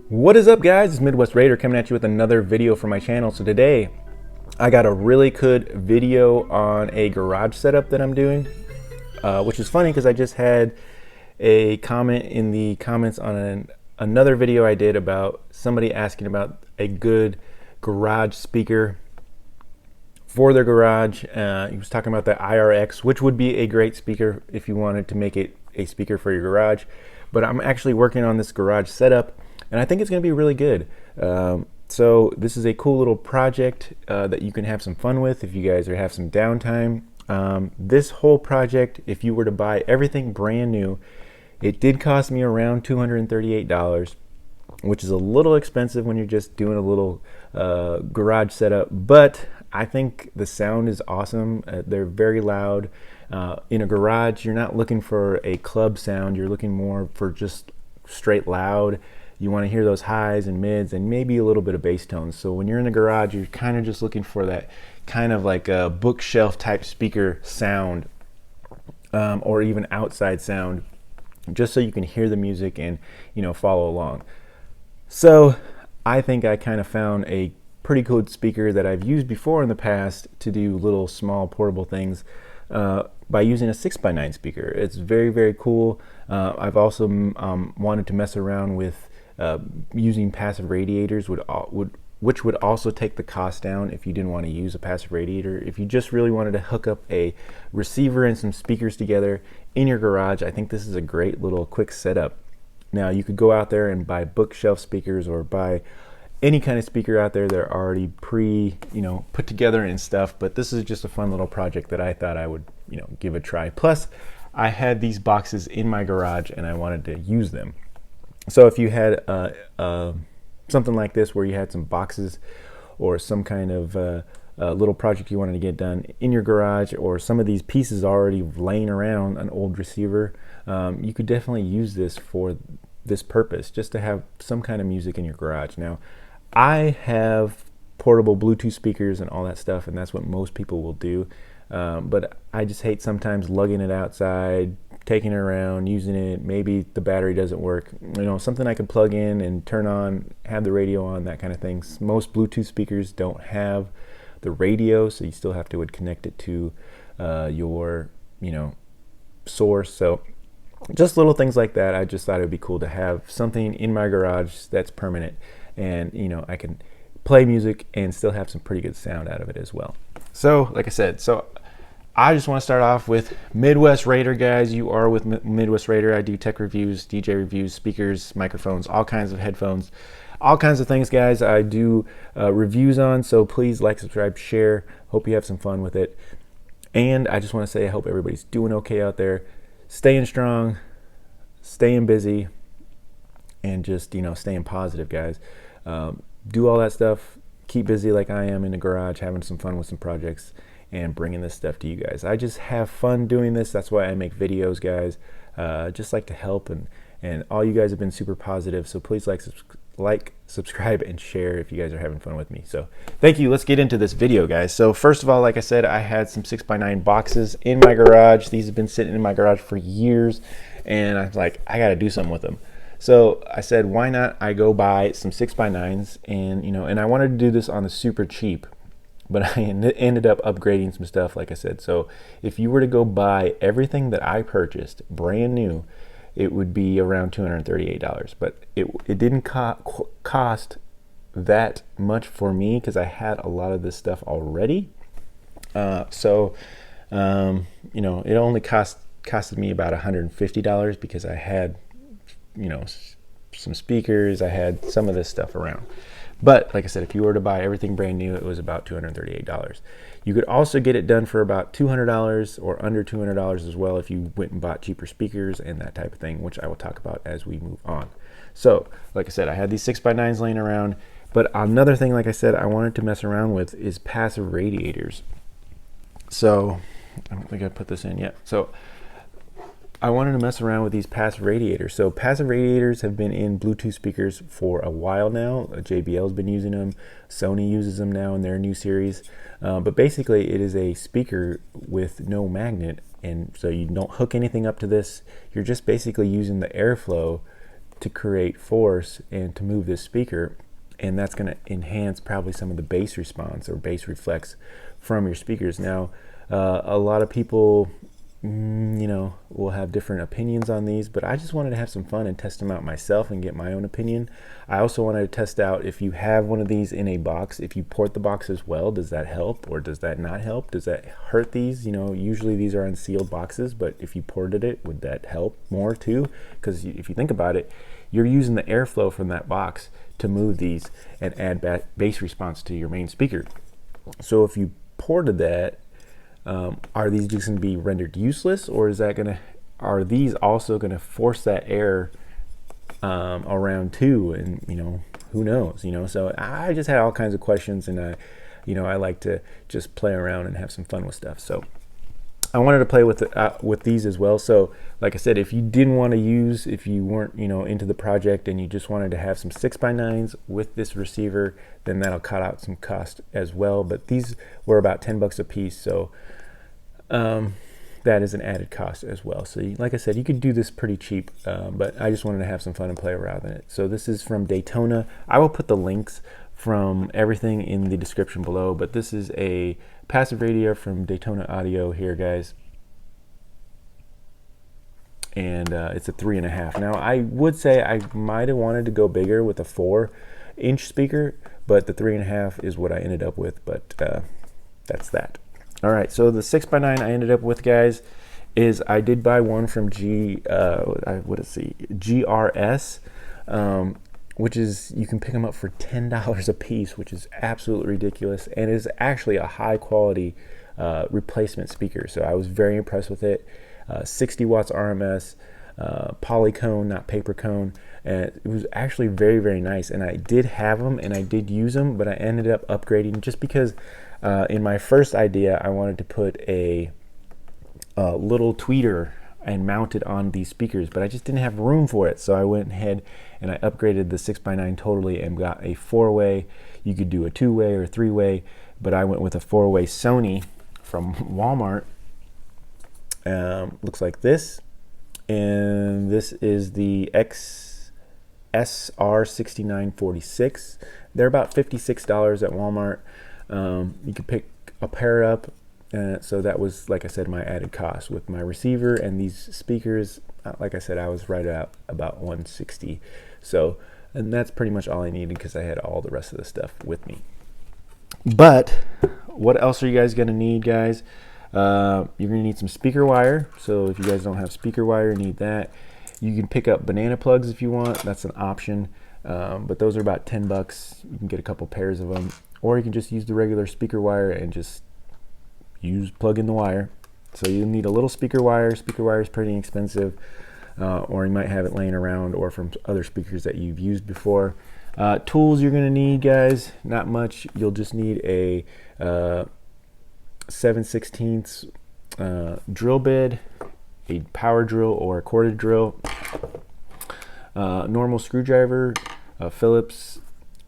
What is up, guys? It's Midwest Raider coming at you with another video for my channel. So today I got a really good video on a garage setup that I'm doing, which is funny because I just had a comment in the comments on another video I did about somebody asking about a good garage speaker for their garage. He was talking about the IRX, which would be a great speaker if you wanted to make it a speaker for your garage. But I'm actually working on this garage setup, and I think it's going to be really good. So this is a cool little project that you can have some fun with if you guys have some downtime. This whole project, if you were to buy everything brand new, it did cost me around $238, which is a little expensive when you're just doing a little garage setup, but I think the sound is awesome. They're very loud. In a garage, you're not looking for a club sound, you're looking more for just straight loud. You want to hear those highs and mids and maybe a little bit of bass tones. So when you're in the garage, you're kind of just looking for that kind of like a bookshelf type speaker sound, or even outside sound, just so you can hear the music and follow along. So I think I kind of found a pretty cool speaker that I've used before in the past to do little small portable things by using a 6x9 speaker. It's very, very cool. I've also wanted to mess around with using passive radiators, which would also take the cost down if you didn't want to use a passive radiator. If you just really wanted to hook up a receiver and some speakers together in your garage, I think this is a great little quick setup. Now you could go out there and buy bookshelf speakers or buy any kind of speaker out there. They're already put together and stuff, but this is just a fun little project that I thought I would give a try. Plus I had these boxes in my garage and I wanted to use them. So if you had something like this where you had some boxes or some kind of little project you wanted to get done in your garage, or some of these pieces already laying around, an old receiver, you could definitely use this for this purpose, just to have some kind of music in your garage. Now I have portable Bluetooth speakers and all that stuff, and that's what most people will do, but I just hate sometimes lugging it outside, taking it around, using it. Maybe the battery doesn't work, something I could plug in and turn on, have the radio on, that kind of thing. Most Bluetooth speakers don't have the radio, so you still have to connect it to your source. So just little things like that. I just thought it would be cool to have something in my garage that's permanent, and I can play music and still have some pretty good sound out of it as well. So like I said, I just want to start off with Midwest Raider, guys. You are with Midwest Raider. I do tech reviews, DJ reviews, speakers, microphones, all kinds of headphones, all kinds of things, guys. I do reviews on, so please like, subscribe, share. Hope you have some fun with it. And I just want to say I hope everybody's doing okay out there, staying strong, staying busy, and just staying positive, guys. Do all that stuff. Keep busy like I am in the garage, having some fun with some projects and bringing this stuff to you guys. I just have fun doing this. That's why I make videos, guys. Just like to help, and all you guys have been super positive. So please like, subscribe, and share if you guys are having fun with me. So thank you. Let's get into this video, guys. So first of all, like I said, I had some 6x9 boxes in my garage. These have been sitting in my garage for years, and I was like, I got to do something with them. So I said, why not I go buy some 6x9s, and I wanted to do this on the super cheap, but I ended up upgrading some stuff, like I said. So if you were to go buy everything that I purchased brand new, it would be around $238, but it didn't cost that much for me because I had a lot of this stuff already. It only costed me about $150 because I had some speakers, I had some of this stuff around. But like I said, if you were to buy everything brand new, it was about $238. You could also get it done for about $200 or under $200 as well if you went and bought cheaper speakers and that type of thing, which I will talk about as we move on. So like I said, I had these 6x9s laying around, but another thing, like I said, I wanted to mess around with is passive radiators. So I don't think I put this in yet. So I wanted to mess around with these passive radiators. So passive radiators have been in Bluetooth speakers for a while now. JBL's been using them. Sony uses them now in their new series. But basically it is a speaker with no magnet, and so you don't hook anything up to this. You're just basically using the airflow to create force and to move this speaker, and that's going to enhance probably some of the bass response or bass reflex from your speakers. Now, a lot of people, you know, will have different opinions on these, but I just wanted to have some fun and test them out myself and get my own opinion. I also wanted to test out if you have one of these in a box, if you port the box as well, does that help or does that not help? Does that hurt these? You know, usually these are unsealed boxes, but if you ported it, would that help more too? Because if you think about it, you're using the airflow from that box to move these and add bass response to your main speaker. So if you ported that, are these just going to be rendered useless, or is that are these also going to force that air around too? And you know, who knows? You know, so I just had all kinds of questions, and you know, I like to just play around and have some fun with stuff. So I wanted to play with these as well. So like I said, if you didn't want to use, if you weren't, you know, into the project and you just wanted to have some 6x9s with this receiver, then that'll cut out some cost as well. But these were about 10 bucks a piece, so that is an added cost as well. So like I said, you could do this pretty cheap, but I just wanted to have some fun and play around in it. So this is from Daytona. I will put the links from everything in the description below, but this is a passive radio from Daytona Audio here, guys, and it's a 3.5. Now I would say I might have wanted to go bigger with a 4-inch speaker, but the 3.5 is what I ended up with. But that's that. All right, so the 6x9 I ended up with, guys, is I did buy one from GRS, which is, you can pick them up for $10 a piece, which is absolutely ridiculous, and is actually a high quality replacement speaker. So I was very impressed with it. 60 watts RMS, polycone, not paper cone, and it was actually very, very nice. And I did have them and I did use them, but I ended up upgrading just because in my first idea I wanted to put a little tweeter and mount it on these speakers, but I just didn't have room for it. So I went ahead and I upgraded the 6x9 totally and got a 4-way. You could do a 2-way or 3-way, but I went with a 4-way Sony from Walmart. Looks like this, and this is the XSR6946. They're about $56 at Walmart. You could pick a pair up. So that was, like I said, my added cost with my receiver and these speakers. Like I said, I was right at about $160. So, and that's pretty much all I needed because I had all the rest of the stuff with me. But what else are you guys going to need, guys? You're going to need some speaker wire. So if you guys don't have speaker wire, you need that. You can pick up banana plugs if you want. That's an option. But those are about 10 bucks. You can get a couple pairs of them. Or you can just use the regular speaker wire and just plug in the wire. So you need a little speaker wire. Speaker wire is pretty expensive, or you might have it laying around or from other speakers that you've used before. Tools you're going to need, guys, not much. You'll just need a 7/16 drill bit, a power drill or a corded drill, normal screwdriver, Phillips,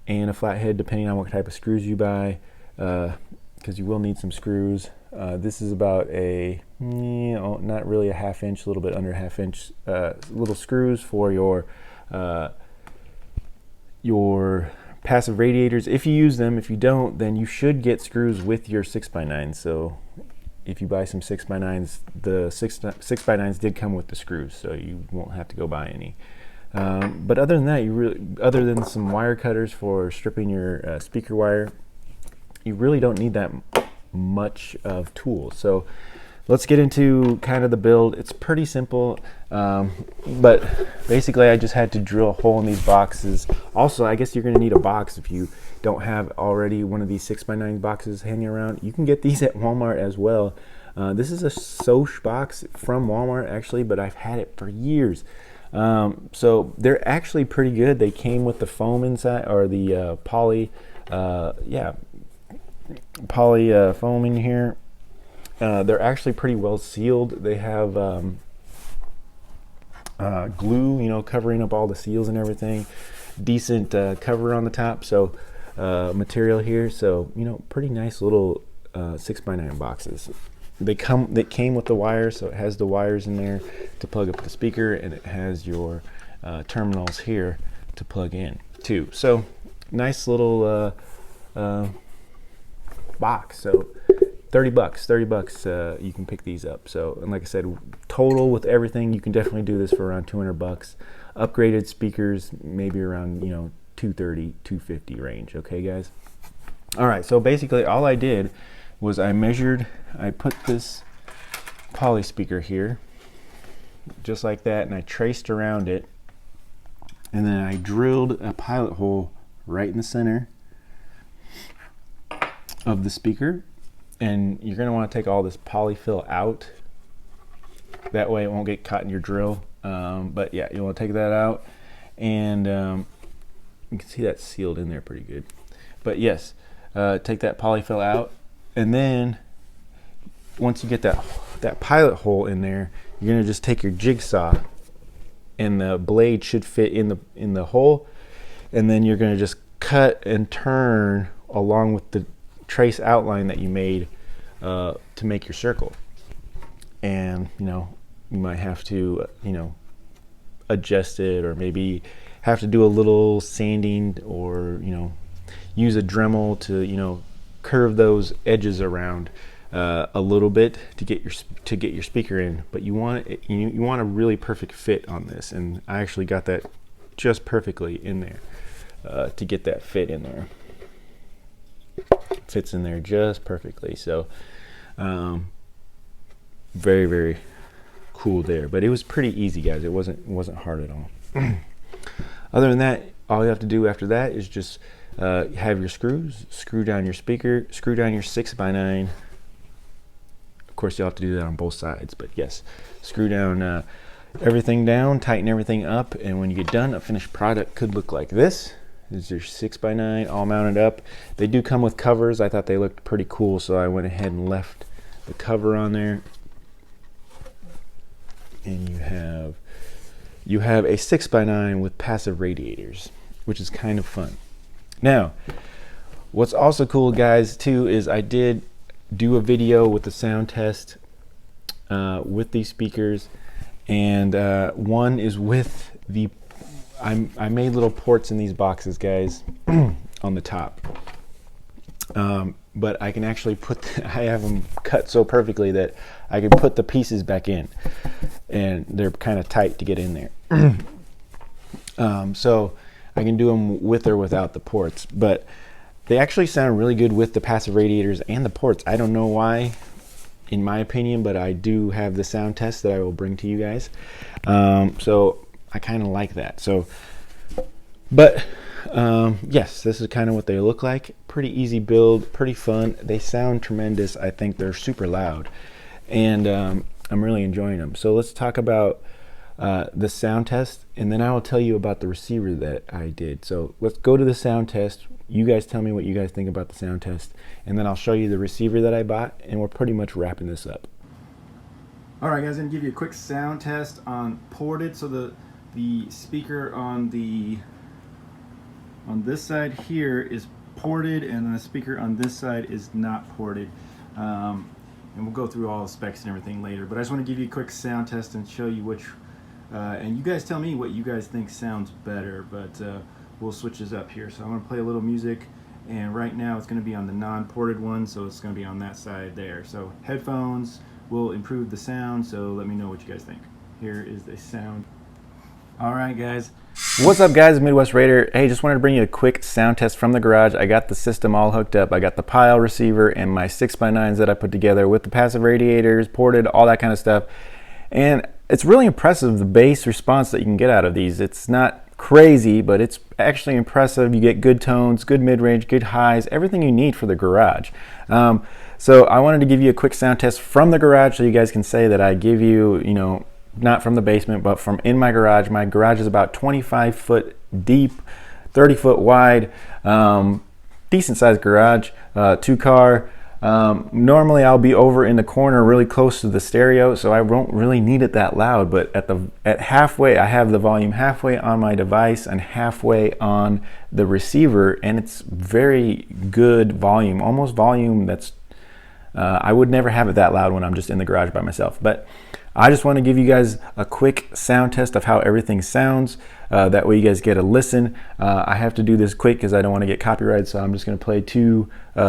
and a flathead depending on what type of screws you buy, because you will need some screws. This is about a, not really a 1/2 inch, a little bit under a 1/2 inch, little screws for your passive radiators, if you use them. If you don't, then you should get screws with your 6x9. So if you buy some 6x9s, the 6x9s did come with the screws, so you won't have to go buy any. But other than that, other than some wire cutters for stripping your speaker wire, you really don't need that much of tools. So let's get into kind of the build. It's pretty simple, but basically I just had to drill a hole in these boxes. Also, I guess you're going to need a box if you don't have already one of these 6x9 boxes hanging around. You can get these at Walmart as well. This is a Soch box from Walmart actually, but I've had it for years. So they're actually pretty good. They came with the foam inside, or the poly foam in here. They're actually pretty well sealed. They have glue, covering up all the seals and everything. Decent cover on the top, so material here. So pretty nice little 6x9 boxes. They came with the wire, so it has the wires in there to plug up the speaker, and it has your terminals here to plug in too. So nice little box. So 30 bucks you can pick these up. So, and like I said, total with everything, you can definitely do this for around 200 bucks. Upgraded speakers maybe around 230, 250 range. Okay guys, all right, so basically all I did was I put this poly speaker here just like that, and I traced around it, and then I drilled a pilot hole right in the center of the speaker. And you're going to want to take all this polyfill out, that way it won't get caught in your drill. But yeah, you want to take that out, and you can see that sealed in there pretty good. But yes, take that polyfill out, and then once you get that pilot hole in there, you're going to just take your jigsaw, and the blade should fit in the hole, and then you're going to just cut and turn along with the trace outline that you made to make your circle. And you might have to adjust it, or maybe have to do a little sanding, or use a Dremel to curve those edges around a little bit to get your speaker in. But you want a really perfect fit on this, and I actually got that just perfectly in there to get that fit in there. Fits in there just perfectly. So very, very cool there. But it was pretty easy, guys. It wasn't hard at all. Other than that, all you have to do after that is just have your screws, screw down your speaker, screw down your 6x9. Of course, you'll have to do that on both sides, but yes, screw down everything down, tighten everything up, and when you get done, a finished product could look like this. This is your 6x9 all mounted up. They do come with covers. I thought they looked pretty cool, so I went ahead and left the cover on there. And you have a 6x9 with passive radiators, which is kind of fun. Now, what's also cool, guys, too, is I did do a video with the sound test with these speakers, and one is with the I made little ports in these boxes, guys, on the top. But I can actually I have them cut so perfectly that I can put the pieces back in, and they're kind of tight to get in there. So I can do them with or without the ports, but they actually sound really good with the passive radiators and the ports. I don't know why, in my opinion, but I do have the sound test that I will bring to you guys. So I kind of like that. So, but yes, this is kind of what they look like. Pretty easy build, pretty fun. They sound tremendous. I think they're super loud, and I'm really enjoying them. So let's talk about the sound test, and then I will tell you about the receiver that I did. So let's go to the sound test. You guys tell me what you guys think about the sound test, and then I'll show you the receiver that I bought, and we're pretty much wrapping this up. All right, guys, I'm gonna give you a quick sound test on ported. So the speaker on this side here is ported, and then the speaker on this side is not ported. And we'll go through all the specs and everything later, but I just want to give you a quick sound test and show you which, and you guys tell me what you guys think sounds better, but we'll switch this up here. So I'm going to play a little music, and right now it's going to be on the non-ported one, so it's going to be on that side there. So headphones will improve the sound, so let me know what you guys think. Here is the sound. Alright, guys. What's up, guys? Midwest Raider. Hey, just wanted to bring you a quick sound test from the garage. I got the system all hooked up. I got the Pyle receiver and my 6x9s that I put together with the passive radiators, ported, all that kind of stuff. And it's really impressive, the bass response that you can get out of these. It's not crazy, but it's actually impressive. You get good tones, good mid-range, good highs, everything you need for the garage. So I wanted to give you a quick sound test from the garage so you guys can say that I give you, not from the basement, but from in my garage. My garage is about 25 foot deep, 30 foot wide, decent sized garage, 2-car. Normally I'll be over in the corner really close to the stereo, so I won't really need it that loud, but at halfway, I have the volume halfway on my device and halfway on the receiver, and it's very good volume, almost volume that's, I would never have it that loud when I'm just in the garage by myself. But I just want to give you guys a quick sound test of how everything sounds. That way you guys get a listen. I have to do this quick because I don't want to get copyrighted, so I'm just going to play two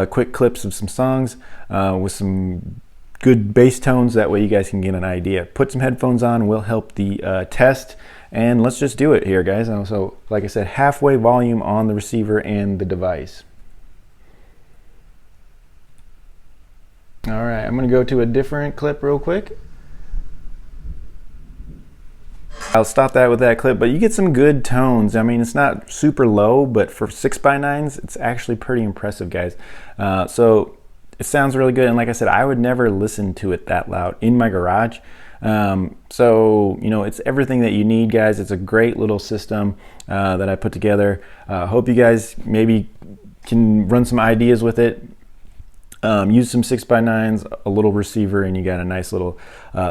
quick clips of some songs with some good bass tones. That way you guys can get an idea. Put some headphones on will help the test, and let's just do it here, guys. So like I said, halfway volume on the receiver and the device. All right, I'm going to go to a different clip real quick. I'll stop that with that clip, but you get some good tones. I mean, it's not super low, but for 6x9s, it's actually pretty impressive, guys. So it sounds really good, and like I said, I would never listen to it that loud in my garage. So, you know, it's everything that you need, guys. It's a great little system that I put together. Hope you guys maybe can run some ideas with it. Use some 6x9s, a little receiver, and you got a nice little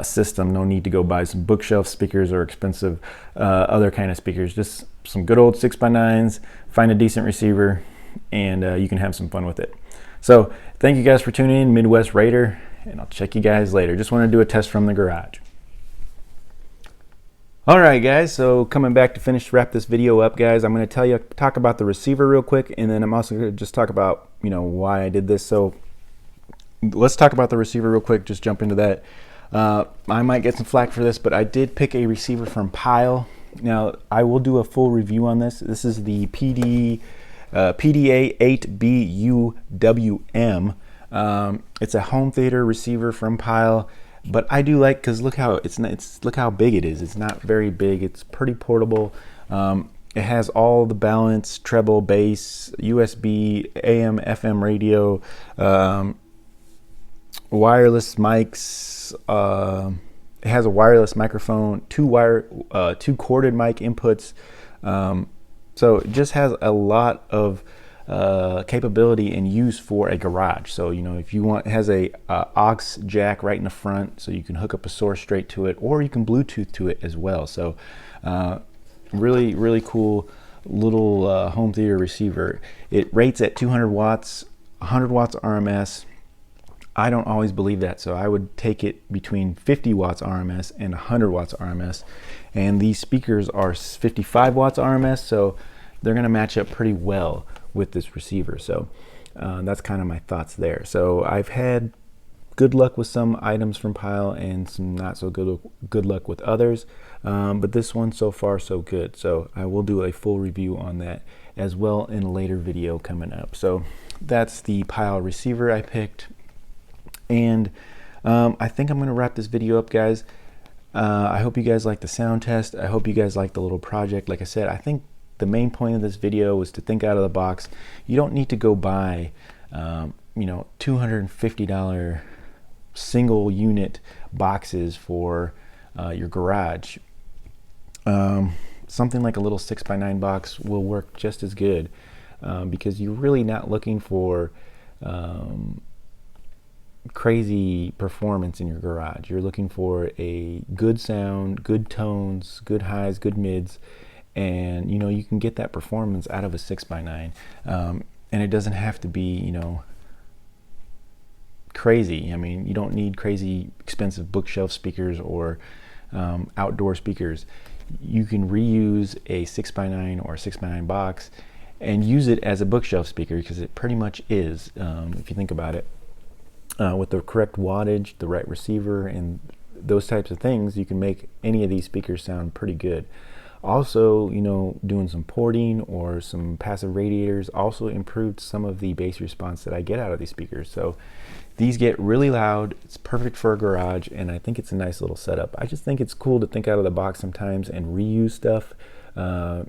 system. No need to go buy some bookshelf speakers or expensive other kind of speakers. Just some good old 6x9s, find a decent receiver, and you can have some fun with it. So thank you guys for tuning in, Midwest Raider, and I'll check you guys later. Just want to do a test from the garage. All right, guys, so coming back to wrap this video up, guys, I'm going to talk about the receiver real quick, and then I'm also going to just talk about, you know, why I did this. So let's talk about the receiver real quick, just jump into that. I might get some flack for this, but I did pick a receiver from Pyle. Now, I will do a full review on this. This is the PDA8BUWM. It's a home theater receiver from Pyle, but I do like, because look how look how big it is. It's not very big. It's pretty portable. It has all the balance, treble, bass, USB, AM, FM radio, wireless mics. It has a wireless microphone, two corded mic inputs. So it just has a lot of capability and use for a garage. So, you know, if you want, it has a aux jack right in the front, so you can hook up a source straight to it, or you can Bluetooth to it as well. So really cool little home theater receiver. It rates at 200 watts, 100 watts RMS. I don't always believe that, so I would take it between 50 watts RMS and 100 watts RMS. And these speakers are 55 watts RMS, so they're gonna match up pretty well with this receiver. So that's kind of my thoughts there. So I've had good luck with some items from Pyle and some not so good luck with others, but this one so far so good. So I will do a full review on that as well in a later video coming up. So that's the Pyle receiver I picked. And I think I'm going to wrap this video up, guys. I hope you guys like the sound test. I hope you guys like the little project. Like I said, I think the main point of this video was to think out of the box. You don't need to go buy, you know, $250 single unit boxes for your garage. Something like a little 6x9 box will work just as good, because you're really not looking for crazy performance in your garage. You're looking for a good sound, good tones, good highs, good mids, and you know, you can get that performance out of a 6x9, and it doesn't have to be, you know, crazy. I mean, you don't need crazy expensive bookshelf speakers or outdoor speakers. You can reuse a 6x9 or a 6x9 box and use it as a bookshelf speaker, because it pretty much is, if you think about it. With the correct wattage, the right receiver, and those types of things, you can make any of these speakers sound pretty good. Also, you know, doing some porting or some passive radiators also improved some of the bass response that I get out of these speakers. So these get really loud. It's perfect for a garage, and I think it's a nice little setup. I just think it's cool to think out of the box sometimes and reuse stuff. You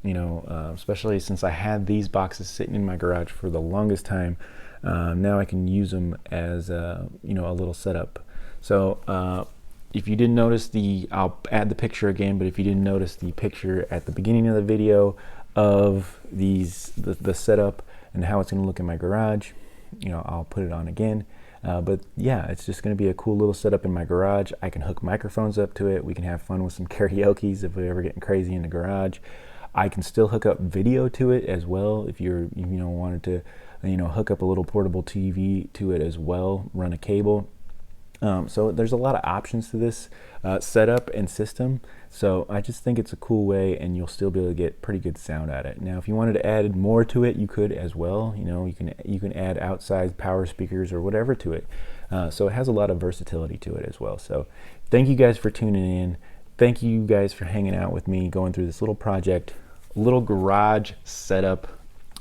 know, especially since I had these boxes sitting in my garage for the longest time. Now I can use them as you know, a little setup. So if you didn't notice I'll add the picture again, but if you didn't notice the picture at the beginning of the video of the setup and how it's going to look in my garage, you know, I'll put it on again. But yeah, it's just going to be a cool little setup in my garage. I can hook microphones up to it. We can have fun with some karaoke's if we're ever getting crazy in the garage. I can still hook up video to it as well if you know, wanted to, you know, hook up a little portable TV to it as well, run a cable. So there's a lot of options to this setup and system. So I just think it's a cool way, and you'll still be able to get pretty good sound out of it. Now, if you wanted to add more to it, you could as well. You know, you can add outside power speakers or whatever to it. So it has a lot of versatility to it as well. So thank you guys for tuning in. Thank you guys for hanging out with me, going through this little project, little garage setup.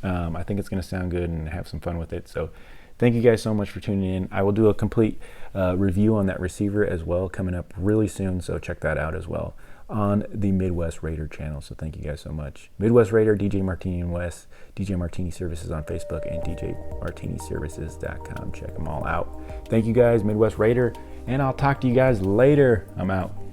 I think it's going to sound good and have some fun with it. So thank you guys so much for tuning in. I will do a complete review on that receiver as well coming up really soon, so check that out as well on the Midwest Raider channel. So thank you guys so much. Midwest Raider, DJ Martini and West, DJ Martini Services on Facebook, and DJMartiniServices.com. Check them all out. Thank you guys, Midwest Raider, and I'll talk to you guys later. I'm out.